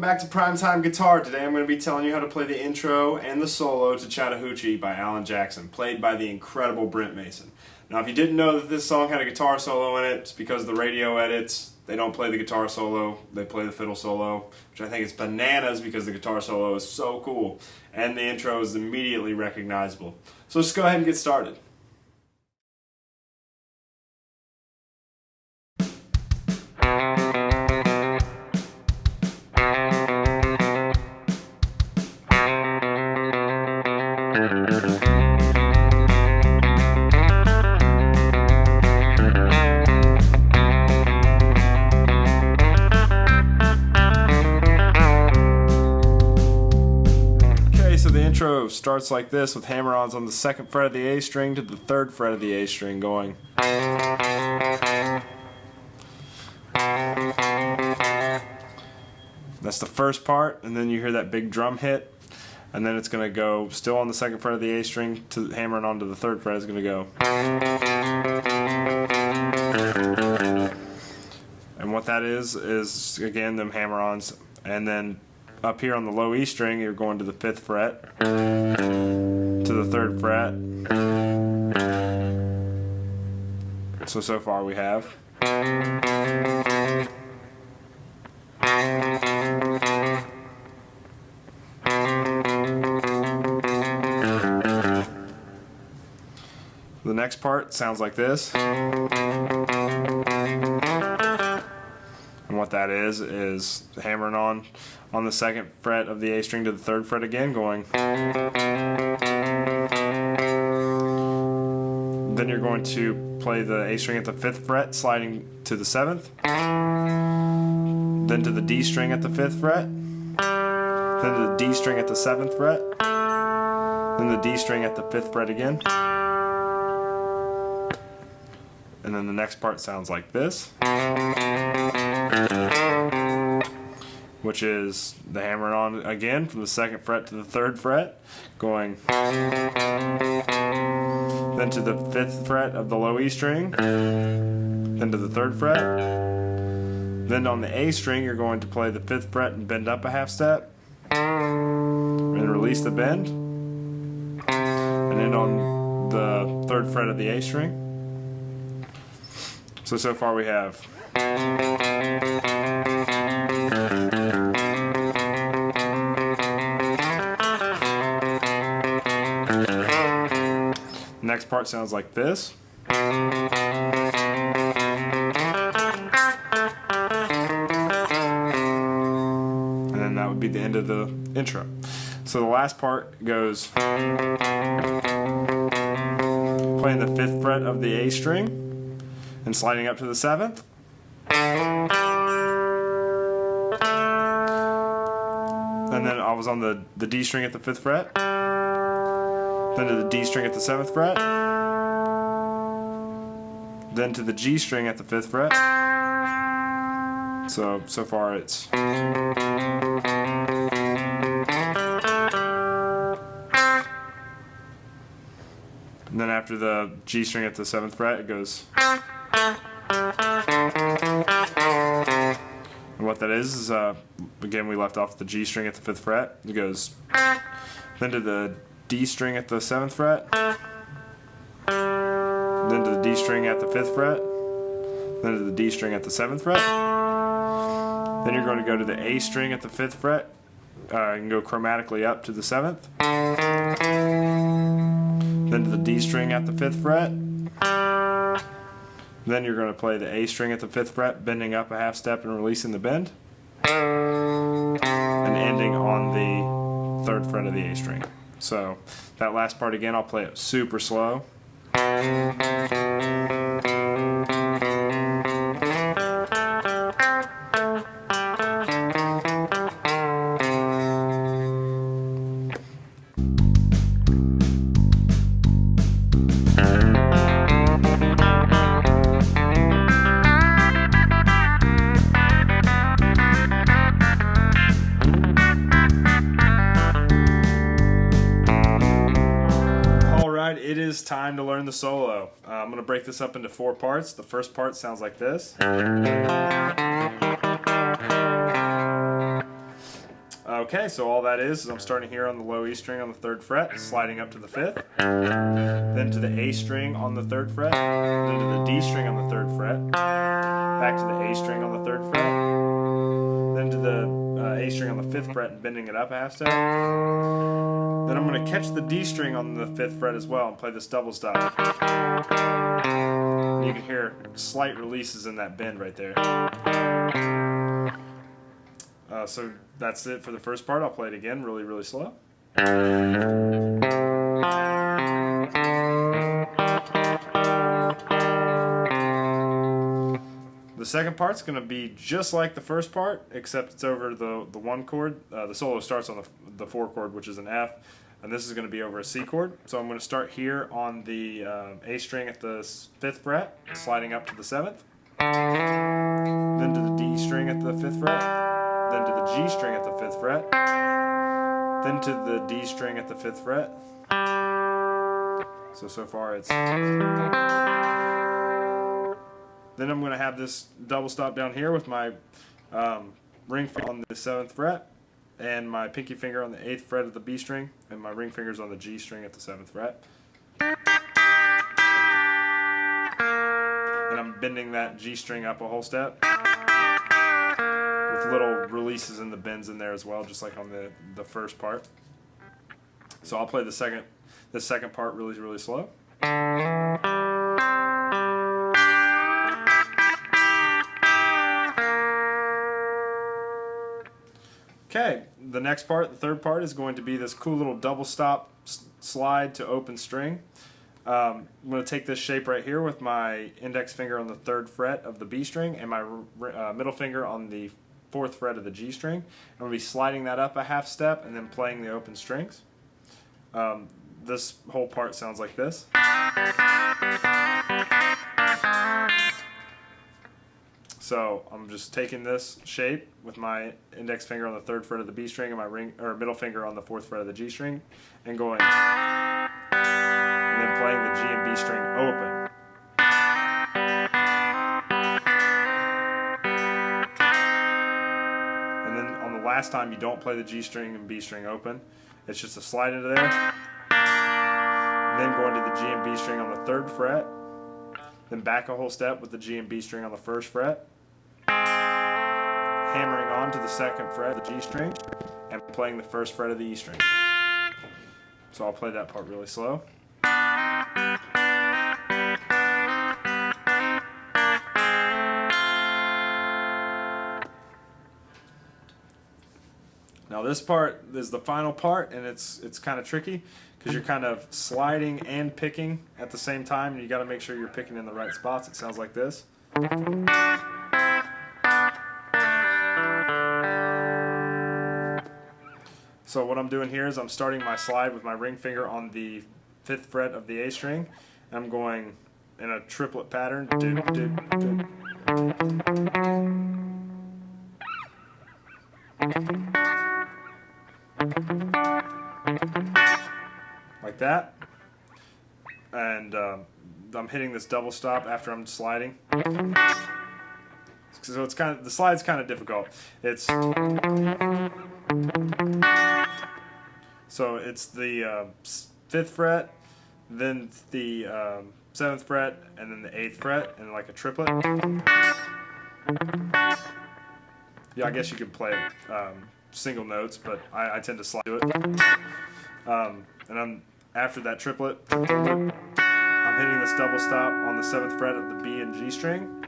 back to Primetime Guitar. Today I'm going to be telling you how to play the intro and the solo to Chattahoochee by Alan Jackson, played by the incredible Brent Mason. Now if you didn't know that this song had a guitar solo in it, it's because the radio edits, they don't play the guitar solo, they play the fiddle solo, which I think is bananas because the guitar solo is so cool. And the intro is immediately recognizable. So let's go ahead and get started. So the intro starts like this with hammer-ons on the 2nd fret of the A string to the 3rd fret of the A string going. That's the first part, and then you hear that big drum hit, and then it's going to go still on the 2nd fret of the A string to hammering onto the 3rd fret is going to go. And what that is again them hammer-ons, and then up here on the low E string, you're going to the 5th fret, to the 3rd fret. So far we have. The next part sounds like this. And what that is hammering on the 2nd fret of the A string to the 3rd fret again, going. Then you're going to play the A string at the 5th fret, sliding to the 7th. Then to the D string at the 5th fret. Then to the D string at the 7th fret. Then the D string at the 5th fret again. And then the next part sounds like this, which is the hammering on again from the 2nd fret to the 3rd fret, going. Then to the 5th fret of the low E string, then to the 3rd fret. Then on the A string, you're going to play the 5th fret and bend up a half step, and release the bend, and then on the 3rd fret of the A string. So far we have. Next part sounds like this. And then that would be the end of the intro. So the last part goes playing the 5th fret of the A string and sliding up to the 7th. And then I was on the D string at the 5th fret. Then to the D string at the 7th fret. Then to the G string at the 5th fret. So far it's. And then after the G string at the 7th fret, it goes. And what that is again, we left off the G string at the 5th fret. It goes. Then to the D string at the 7th fret. Then to the D string at the 5th fret. Then to the D string at the 7th fret. Then you're going to go to the A string at the 5th fret. You can go chromatically up to the 7th. Then to the D string at the 5th fret. Then you're going to play the A string at the 5th fret, bending up a half step and releasing the bend. And ending on the 3rd fret of the A string. So that last part again, I'll play it super slow. It is time to learn the solo. I'm going to break this up into 4 parts. The first part sounds like this. Okay, so all that is I'm starting here on the low E string on the 3rd fret, sliding up to the 5th, then to the A string on the 3rd fret, then to the D string on the 3rd fret, back to the A string on the 3rd fret, then to the A string on the 5th fret and bending it up a half step. Then I'm going to catch the D string on the 5th fret as well and play this double stop. And you can hear slight releases in that bend right there. So that's it for the first part. I'll play it again really, really slow. The second part's going to be just like the first part, except it's over the 1 chord. The solo starts on the 4 chord, which is an F, and this is going to be over a C chord. So I'm going to start here on the A string at the 5th fret, sliding up to the 7th, then to the D string at the 5th fret, then to the G string at the 5th fret, then to the D string at the 5th fret. So far it's... Then I'm going to have this double stop down here with my ring finger on the 7th fret and my pinky finger on the 8th fret of the B string and my ring fingers on the G string at the 7th fret. And I'm bending that G string up a whole step with little releases in the bends in there as well, just like on the first part. So I'll play the second part really, really slow. Okay, the next part, the third part, is going to be this cool little double stop slide to open string. I'm going to take this shape right here with my index finger on the 3rd fret of the B string and my middle finger on the 4th fret of the G string. I'm going to be sliding that up a half step and then playing the open strings. This whole part sounds like this. So I'm just taking this shape with my index finger on the 3rd fret of the B string and my middle finger on the 4th fret of the G string and going, and then playing the G and B string open. And then on the last time you don't play the G string and B string open. It's just a slide into there. And then going to the G and B string on the 3rd fret. Then back a whole step with the G and B string on the 1st fret. Hammering on to the 2nd fret of the G string and playing the 1st fret of the E string. So I'll play that part really slow. Now this part is the final part, and it's kind of tricky because you're kind of sliding and picking at the same time, and you got to make sure you're picking in the right spots. It sounds like this. So what I'm doing here is I'm starting my slide with my ring finger on the 5th fret of the A string, and I'm going in a triplet pattern. Like that. And I'm hitting this double stop after I'm sliding. So it's the slide's kind of difficult. It's so it's the 5th fret, then the 7th fret, and then the 8th fret, and like a triplet. Yeah, I guess you could play single notes, but I tend to slide to it. And after that triplet, I'm hitting this double stop on the 7th fret of the B and G string,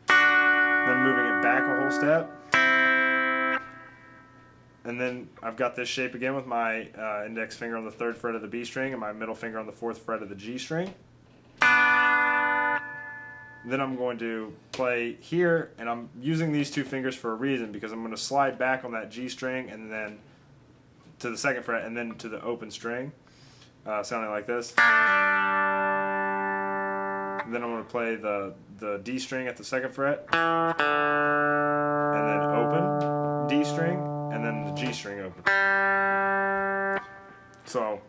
then moving it back a whole step. And then I've got this shape again with my index finger on the 3rd fret of the B string and my middle finger on the 4th fret of the G string. Then I'm going to play here, and I'm using these 2 fingers for a reason, because I'm going to slide back on that G string and then to the 2nd fret and then to the open string, sounding like this. And then I'm going to play the D string at the 2nd fret, and then open D string, and then the G string open. So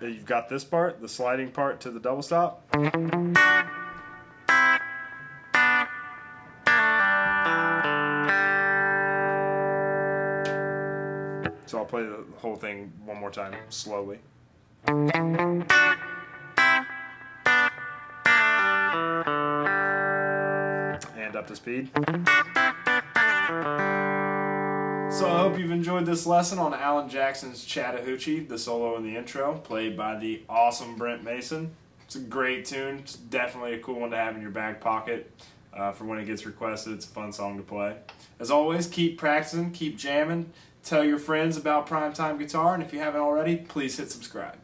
you've got this part, the sliding part to the double stop. So I'll play the whole thing one more time slowly. And up to speed. So I hope you've enjoyed this lesson on Alan Jackson's Chattahoochee, the solo in the intro, played by the awesome Brent Mason. It's a great tune. It's definitely a cool one to have in your back pocket for when it gets requested. It's a fun song to play. As always, keep practicing, keep jamming. Tell your friends about Primetime Guitar, and if you haven't already, please hit subscribe.